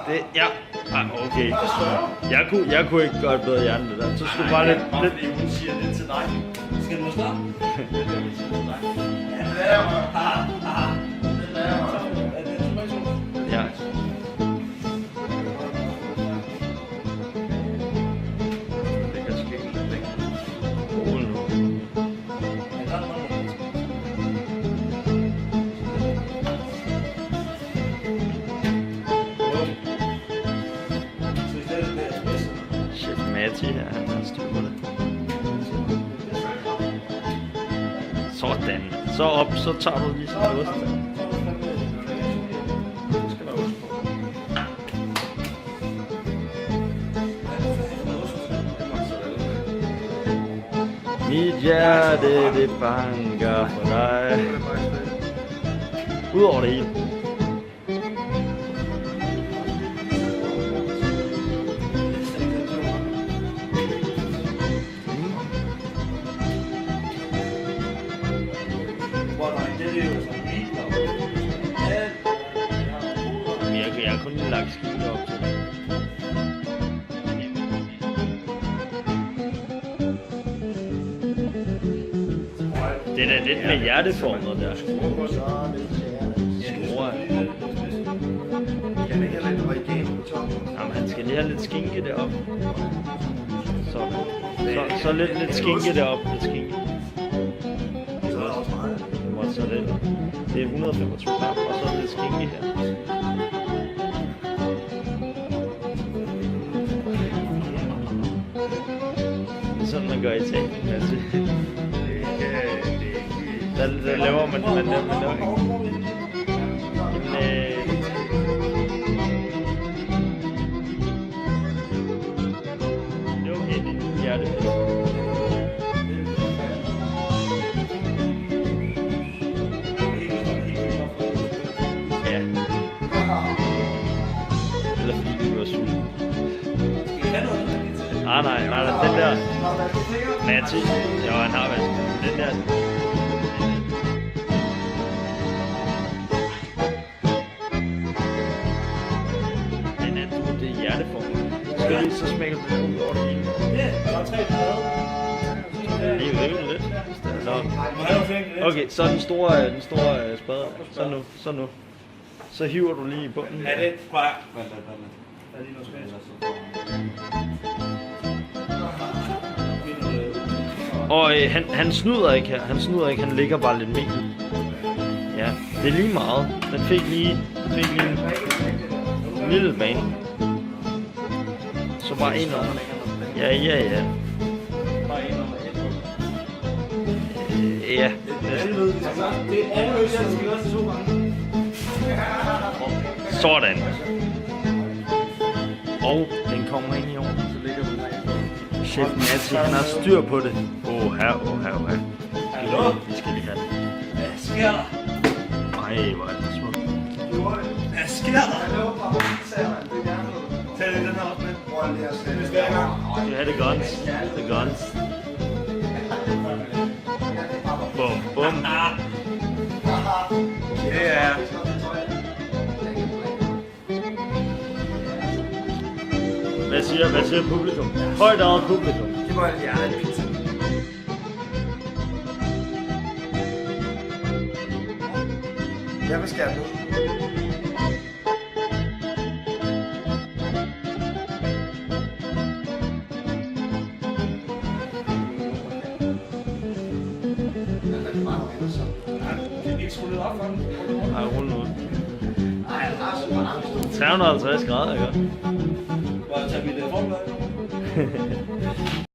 Det, ja. Okay. Jeg kunne ikke gøre det bedre i hjernen, det der. Så skulle du bare lidt... Fordi hun siger det til dig. Skal du stå? Det er det, hun siger til dig. Ja, det er mig. Det er mig. Er det tomatsauce? Ja. Det kan ske lidt væk. Chef Matti her, han har styr på det. Sådan. Så op, så tager du lige sådan noget. Mit hjerte, det banker for dig. Udover det hele. Jeg har kun lige lagt skide op til det. Det er da lidt med hjerteformer der. Skruer. Jamen, han skal lige have lidt skinke deroppe. Så lidt skinke deroppe. Lidt skinke. Så det er 125 gram, og så lidt skinke her. Det er sådan, man gør i Italien. Altså. Der laver man ikke. Det er okay, det er hjertefest. Ja. Eller fordi du var sulten. Nej, den der Matti, jo, han har været den der. Den er du, det er hjerteformen. Skal lige så smækker du det ud over det hele. Ja, der er 3 blade. Lige rive lidt. Okay, så den store spade. Så nu. Så hiver du lige i bunden. Ja, det prøv at. Og han snyder ikke her. Han ligger bare lidt mel. Ja, det er lige meget. Den fik lige en lille bane. Så bare ind under. Ja. Ja. Sådan. Og den kommer ind i ovnen, så ligger den der. Chef Matti, han har styr på det. Her. Vi skal lige have det. Hvad sker der? Ej, hvor er det smukt. Hvad sker der? Tag lige den her op med. Vi skal i gang. Skal vi have det guns? Bum. Ja. Hvad siger publikum? Højt over publikum. Det var en hjertepizza. Jeg vil skære nu. Nej, rulle ud. 350 grader, ikke? Bare tage mit formblad.